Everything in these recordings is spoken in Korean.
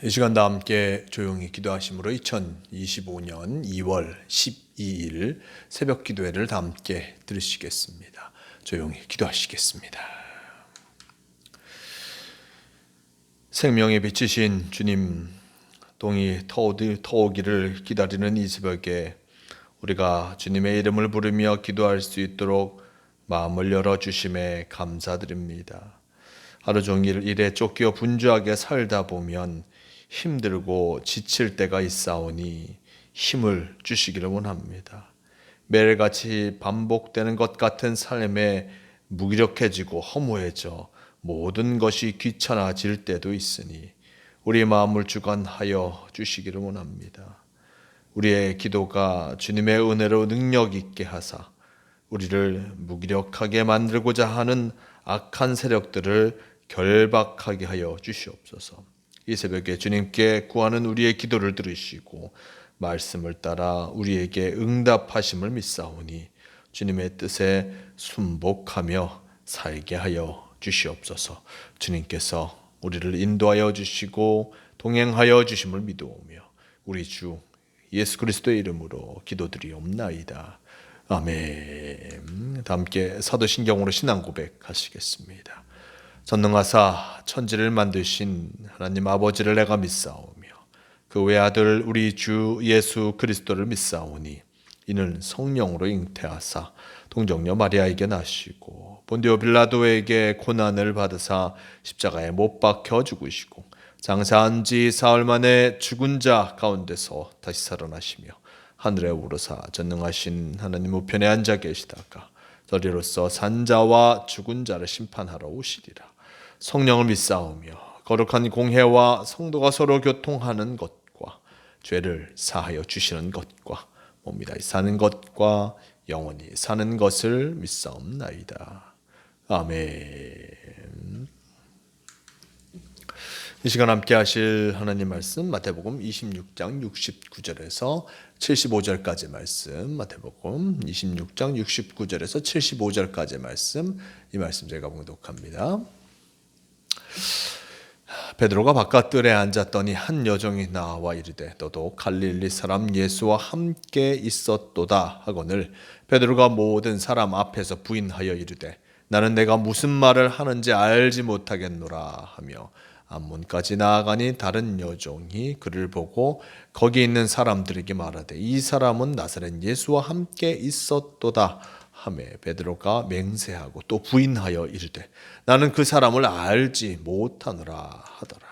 이 시간 다 함께 조용히 기도하심으로 2025년 2월 12일 새벽 기도회를 다 함께 들으시겠습니다. 조용히 기도하시겠습니다. 생명의 빛이신 주님, 동이 터오기를 기다리는 이 새벽에 우리가 주님의 이름을 부르며 기도할 수 있도록 마음을 열어주심에 감사드립니다. 하루 종일 일에 쫓겨 분주하게 살다 보면 힘들고 지칠 때가 있사오니 힘을 주시기를 원합니다. 매일같이 반복되는 것 같은 삶에 무기력해지고 허무해져 모든 것이 귀찮아질 때도 있으니 우리 마음을 주관하여 주시기를 원합니다. 우리의 기도가 주님의 은혜로 능력 있게 하사 우리를 무기력하게 만들고자 하는 악한 세력들을 결박하게 하여 주시옵소서. 이 새벽에 주님께 구하는 우리의 기도를 들으시고 말씀을 따라 우리에게 응답하심을 믿사오니 주님의 뜻에 순복하며 살게 하여 주시옵소서. 주님께서 우리를 인도하여 주시고 동행하여 주심을 믿어오며 우리 주 예수 그리스도의 이름으로 기도드리옵나이다. 아멘. 다 함께 사도신경으로 신앙 고백하시겠습니다. 전능하사 천지를 만드신 하나님 아버지를 내가 믿사오며 그 외아들 우리 주 예수 그리스도를 믿사오니 이는 성령으로 잉태하사 동정녀 마리아에게 나시고 본디오 빌라도에게 고난을 받으사 십자가에 못 박혀 죽으시고 장사한 지 사흘 만에 죽은 자 가운데서 다시 살아나시며 하늘에 오르사 전능하신 하나님 우편에 앉아 계시다가 저리로서 산자와 죽은 자를 심판하러 오시리라. 성령을 믿사오며 거룩한 공회와 성도가 서로 교통하는 것과 죄를 사하여 주시는 것과 몸이 다시 사는 것과 영원히 사는 것을 믿사옵나이다. 아멘. 이 시간 함께 하실 하나님 말씀 마태복음 26장 69절에서 75절까지 말씀, 마태복음 26장 69절에서 75절까지 말씀, 이 말씀 제가 봉독합니다. 베드로가 바깥들에 앉았더니 한 여종이 나와 이르되 너도 갈릴리 사람 예수와 함께 있었도다 하거늘 베드로가 모든 사람 앞에서 부인하여 이르되 나는 내가 무슨 말을 하는지 알지 못하겠노라 하며 앞문까지 나아가니 다른 여종이 그를 보고 거기 있는 사람들에게 말하되 이 사람은 나사렛 예수와 함께 있었도다 하매 베드로가 맹세하고 또 부인하여 이르되 나는 그 사람을 알지 못하노라 하더라.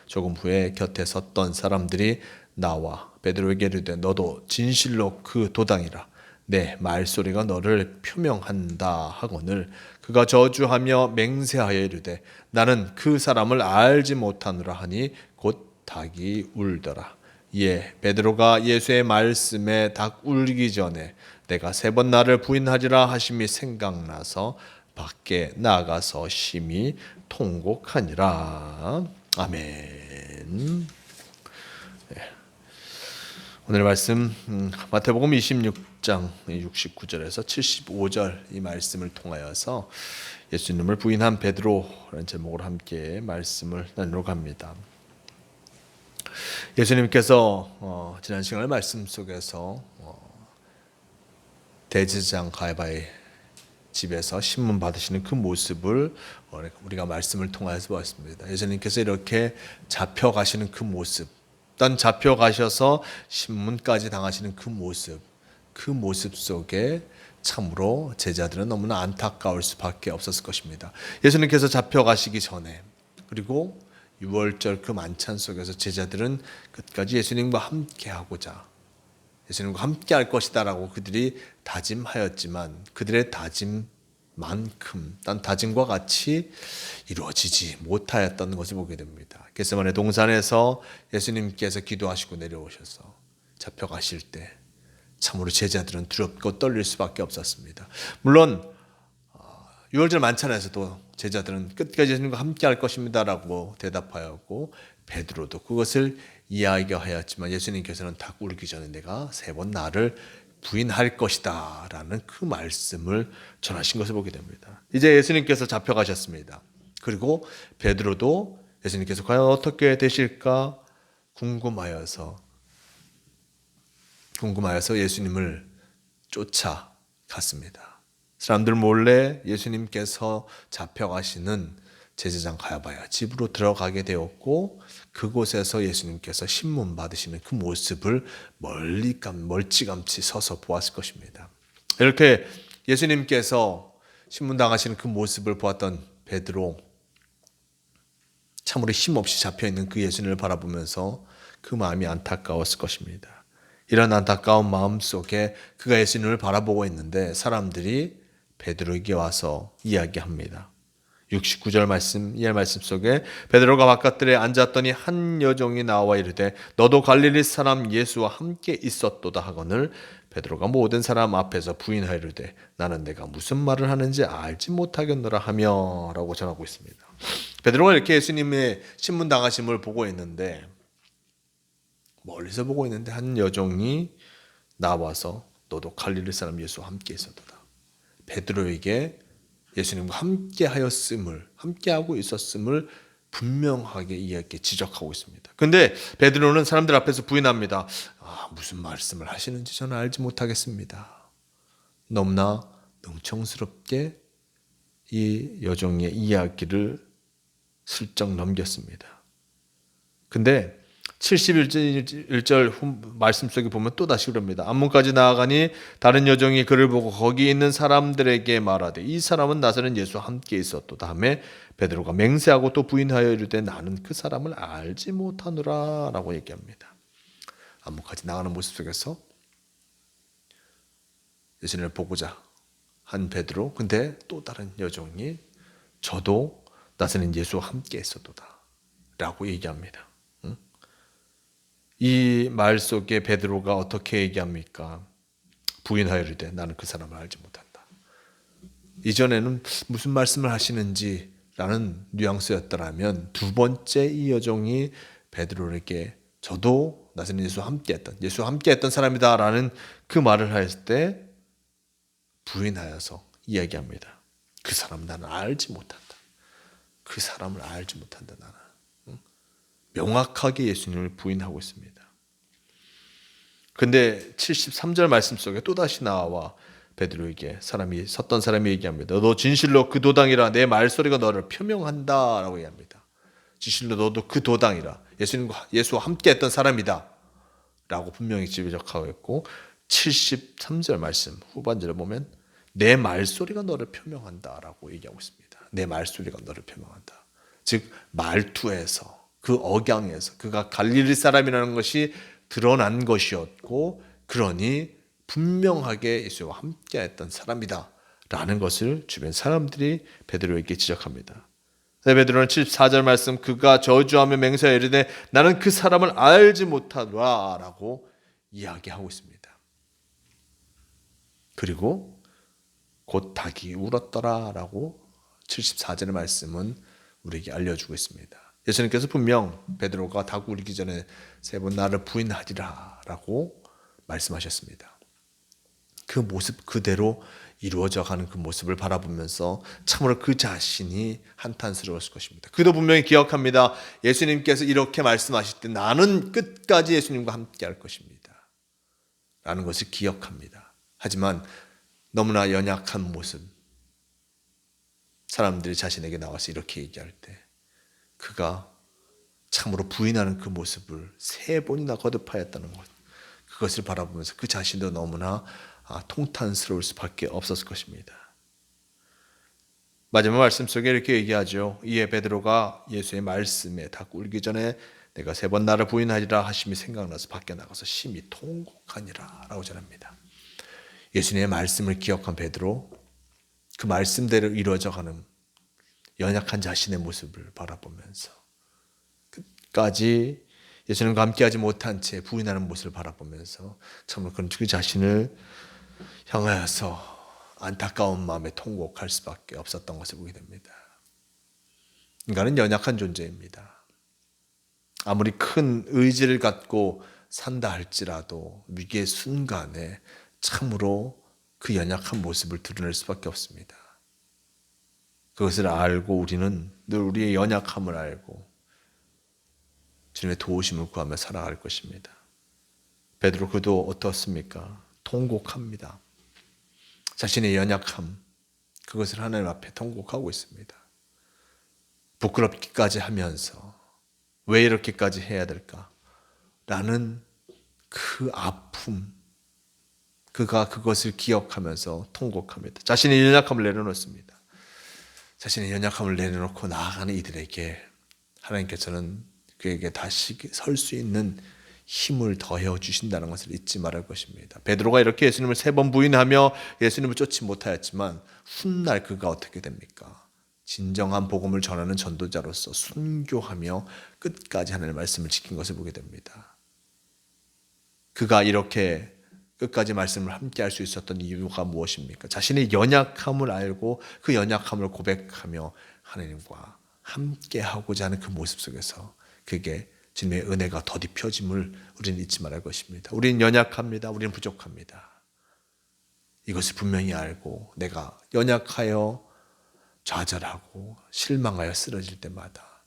조금 후에 곁에 섰던 사람들이 나와 베드로에게 이르되 너도 진실로 그 도당이라 내 말소리가 너를 표명한다 하거늘 그가 저주하며 맹세하여 이르되 나는 그 사람을 알지 못하노라 하니 곧 닭이 울더라. 이에 베드로가 예수의 말씀에 닭 울기 전에 내가 3번 나를 부인하리라 하심이 생각나서 밖에 나가서 심히 통곡하니라. 아멘. 오늘 말씀 마태복음 26장 69절에서 75절 이 말씀을 통하여서 예수님을 부인한 베드로라는 제목으로 함께 말씀을 나누러 갑니다. 예수님께서 지난 시간의 말씀 속에서 대제사장 가야바의 집에서 신문 받으시는 그 모습을 우리가 말씀을 통해서 보았습니다. 예수님께서 이렇게 잡혀가시는 그 모습, 또 잡혀가셔서 신문까지 당하시는 그 모습 속에 참으로 제자들은 너무나 안타까울 수밖에 없었을 것입니다. 예수님께서 잡혀가시기 전에 그리고 6월절 그 만찬 속에서 제자들은 끝까지 예수님과 함께하고자 예수님과 함께할 것이다라고 그들이 다짐하였지만 그들의 다짐만큼 단 다짐과 같이 이루어지지 못하였던 것을 보게 됩니다. 겟세마네 동산에서 예수님께서 기도하시고 내려오셔서 잡혀가실 때 참으로 제자들은 두렵고 떨릴 수밖에 없었습니다. 물론 6월절 만찬에서도 제자들은 끝까지 예수님과 함께할 것입니다라고 대답하였고 베드로도 그것을 이야기하였지만 예수님께서는 닭 울기 전에 내가 3번 나를 부인할 것이다 라는 그 말씀을 전하신 것을 보게 됩니다. 이제 예수님께서 잡혀가셨습니다. 그리고 베드로도 예수님께서 과연 어떻게 되실까 궁금하여서 예수님을 쫓아갔습니다. 사람들 몰래 예수님께서 잡혀가시는 제사장 가야바야 집으로 들어가게 되었고, 그곳에서 예수님께서 신문 받으시는 그 모습을 멀찌감치 서서 보았을 것입니다. 이렇게 예수님께서 신문 당하시는 그 모습을 보았던 베드로, 참으로 힘없이 잡혀있는 그 예수님을 바라보면서 그 마음이 안타까웠을 것입니다. 이런 안타까운 마음 속에 그가 예수님을 바라보고 있는데 사람들이 베드로에게 와서 이야기합니다. 69절 말씀, 이 말씀 속에 베드로가 바깥들에 앉았더니 한 여종이 나와 이르되 너도 갈릴리 사람 예수와 함께 있었도다 하거늘 베드로가 모든 사람 앞에서 부인하이르되 나는 내가 무슨 말을 하는지 알지 못하겠노라 하며 라고 전하고 있습니다. 베드로가 이렇게 예수님의 신문 당하심을 보고 있는데, 멀리서 보고 있는데 한 여종이 나와서 너도 갈릴리 사람 예수와 함께 있었도다. 베드로에게 예수님과 함께하고 있었음을 분명하게 이렇게 지적하고 있습니다. 근데 베드로는 사람들 앞에서 부인합니다. 무슨 말씀을 하시는지 저는 알지 못하겠습니다. 너무나 능청스럽게 이 여종의 이야기를 슬쩍 넘겼습니다. 근데 71절 말씀 속에 보면 또다시 그럽니다. 안문까지 나아가니 다른 여종이 그를 보고 거기 있는 사람들에게 말하되 이 사람은 나사렛 예수와 함께 있었도다 하매 베드로가 맹세하고 또 부인하여 이르되 나는 그 사람을 알지 못하노라 라고 얘기합니다. 안문까지 나가는 모습 속에서 예수님을 보고자 한 베드로, 근데 또 다른 여종이 저도 나사렛 예수와 함께 있었도다 라고 얘기합니다. 이 말 속에 베드로가 어떻게 얘기합니까? 부인하여 이르되 나는 그 사람을 알지 못한다. 이전에는 무슨 말씀을 하시는지라는 뉘앙스였더라면 두 번째 이 여종이 베드로에게 저도 나사렛 예수와 함께했던 사람이다라는 그 말을 했을 때 부인하여서 이야기합니다. 그 사람 나는 알지 못한다. 그 사람을 알지 못한다 나는. 명확하게 예수님을 부인하고 있습니다. 근데 73절 말씀 속에 또다시 나와 베드로에게 섰던 사람이 얘기합니다. 너 진실로 그 도당이라 내 말소리가 너를 표명한다 라고 얘기합니다. 진실로 너도 그 도당이라 예수와 함께 했던 사람이다 라고 분명히 지적하고 있고, 73절 말씀 후반절에 보면 내 말소리가 너를 표명한다 라고 얘기하고 있습니다. 내 말소리가 너를 표명한다. 즉 말투에서, 그 억양에서 그가 갈릴리 사람이라는 것이 드러난 것이었고, 그러니 분명하게 예수와 함께했던 사람이다 라는 것을 주변 사람들이 베드로에게 지적합니다. 베드로는 74절 말씀, 그가 저주하며 맹세하여 이르되 나는 그 사람을 알지 못하노라 라고 이야기하고 있습니다. 그리고 곧 닭이 울었더라 라고 74절의 말씀은 우리에게 알려주고 있습니다. 예수님께서 분명 베드로가 닭 울기 전에 3번 나를 부인하리라 라고 말씀하셨습니다. 그 모습 그대로 이루어져 가는 그 모습을 바라보면서 참으로 그 자신이 한탄스러웠을 것입니다. 그도 분명히 기억합니다. 예수님께서 이렇게 말씀하실 때 나는 끝까지 예수님과 함께 할 것입니다 라는 것을 기억합니다. 하지만 너무나 연약한 모습, 사람들이 자신에게 나와서 이렇게 얘기할 때 그가 참으로 부인하는 그 모습을 3번이나 거듭하였다는 것, 그것을 바라보면서 그 자신도 너무나 통탄스러울 수밖에 없었을 것입니다. 마지막 말씀 속에 이렇게 얘기하죠. 이에 베드로가 예수의 말씀에 닭 울기 전에 내가 3번 나를 부인하리라 하심이 생각나서 밖에 나가서 심히 통곡하니라 라고 전합니다. 예수님의 말씀을 기억한 베드로, 그 말씀대로 이루어져가는 연약한 자신의 모습을 바라보면서 끝까지 예수님과 함께하지 못한 채 부인하는 모습을 바라보면서 정말 그 자신을 향하여서 안타까운 마음에 통곡할 수밖에 없었던 것을 보게 됩니다. 인간은 연약한 존재입니다. 아무리 큰 의지를 갖고 산다 할지라도 위기의 순간에 참으로 그 연약한 모습을 드러낼 수밖에 없습니다. 그것을 알고 우리는 늘 우리의 연약함을 알고 주님의 도우심을 구하며 살아갈 것입니다. 베드로 그도 어떻습니까? 통곡합니다. 자신의 연약함, 그것을 하나님 앞에 통곡하고 있습니다. 부끄럽기까지 하면서 왜 이렇게까지 해야 될까? 라는 그 아픔, 그가 그것을 기억하면서 통곡합니다. 자신의 연약함을 내려놓습니다. 자신의 연약함을 내려놓고 나아가는 이들에게 하나님께서는 그에게 다시 설 수 있는 힘을 더해 주신다는 것을 잊지 말할 것입니다. 베드로가 이렇게 예수님을 3번 부인하며 예수님을 쫓지 못하였지만 훗날 그가 어떻게 됩니까? 진정한 복음을 전하는 전도자로서 순교하며 끝까지 하나님의 말씀을 지킨 것을 보게 됩니다. 그가 이렇게 끝까지 말씀을 함께 할 수 있었던 이유가 무엇입니까? 자신의 연약함을 알고 그 연약함을 고백하며 하나님과 함께 하고자 하는 그 모습 속에서 그게 주님의 은혜가 더딥혀짐을 우리는 잊지 말할 것입니다. 우리는 연약합니다. 우리는 부족합니다. 이것을 분명히 알고 내가 연약하여 좌절하고 실망하여 쓰러질 때마다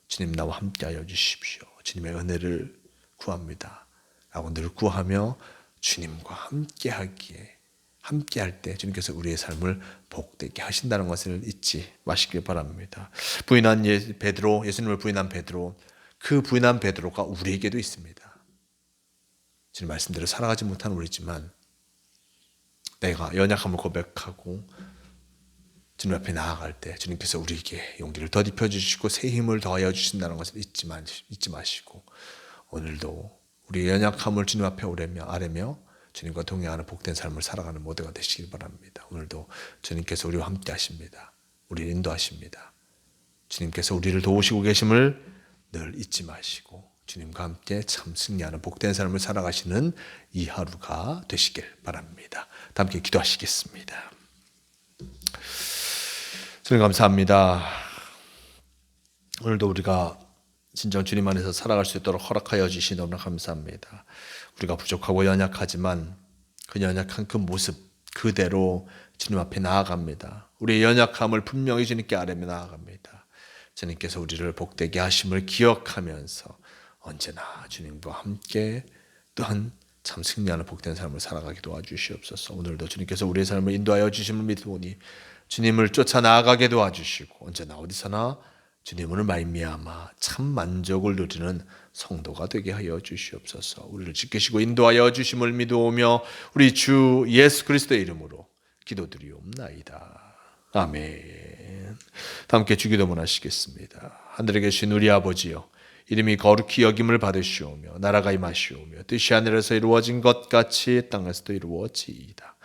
주님 나와 함께하여 주십시오. 주님의 은혜를 구합니다. 라고 늘 구하며 주님과 함께하기에 함께할 때 주님께서 우리의 삶을 복되게 하신다는 것을 잊지 마시길 바랍니다. 부인한 베드로, 예수님을 부인한 베드로, 그 부인한 베드로가 우리에게도 있습니다. 주님 말씀대로 살아가지 못한 우리지만 내가 연약함을 고백하고 주님 앞에 나아갈 때 주님께서 우리에게 용기를 더딥혀 주시고 새 힘을 더하여 주신다는 것을 잊지 마시고 오늘도 우리의 연약함을 주님 앞에 아뢰며 주님과 동행하는 복된 삶을 살아가는 모두가 되시길 바랍니다. 오늘도 주님께서 우리와 함께 하십니다. 우리를 인도하십니다. 주님께서 우리를 도우시고 계심을 늘 잊지 마시고 주님과 함께 참 승리하는 복된 삶을 살아가시는 이 하루가 되시길 바랍니다. 다 함께 기도하시겠습니다. 주님 감사합니다. 오늘도 우리가 진정 주님 안에서 살아갈 수 있도록 허락하여 주신 너무나 감사합니다. 우리가 부족하고 연약하지만 그 연약한 그 모습 그대로 주님 앞에 나아갑니다. 우리의 연약함을 분명히 주님께 아뢰며 나아갑니다. 주님께서 우리를 복되게 하심을 기억하면서 언제나 주님과 함께 또한 참 승리하는 복된 삶을 살아가게 도와주시옵소서. 오늘도 주님께서 우리의 삶을 인도하여 주심을 믿으오니 주님을 쫓아 나아가게 도와주시고 언제나 어디서나 주님을 말미암아 참 만족을 누리는 성도가 되게 하여 주시옵소서. 우리를 지키시고 인도하여 주심을 믿어오며 우리 주 예수 그리스도의 이름으로 기도드리옵나이다. 아멘. 다 함께 주기도문 하시겠습니다. 하늘에 계신 우리 아버지여, 이름이 거룩히 여김을 받으시오며 나라가 임하시오며 뜻이 하늘에서 이루어진 것 같이 땅에서도 이루어지이다.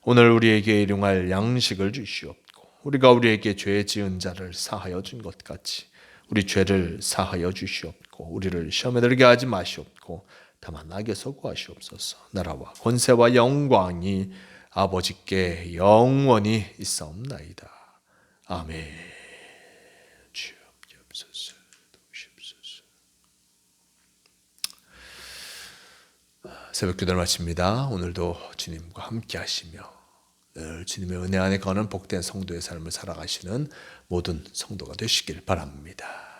오늘 우리에게 일용할 양식을 주시옵고 우리가 우리에게 죄 지은 자를 사하여 준 것 같이 우리 죄를 사하여 주시옵고 우리를 시험에 들게 하지 마시옵고 다만 악에서 구하시옵소서. 나라와 권세와 영광이 아버지께 영원히 있사옵나이다. 아멘. 주여옵소서. 도우시옵소서. 새벽 기도를 마칩니다. 오늘도 주님과 함께 하시며 늘 주님의 은혜 안에 거는 복된 성도의 삶을 살아가시는 모든 성도가 되시길 바랍니다.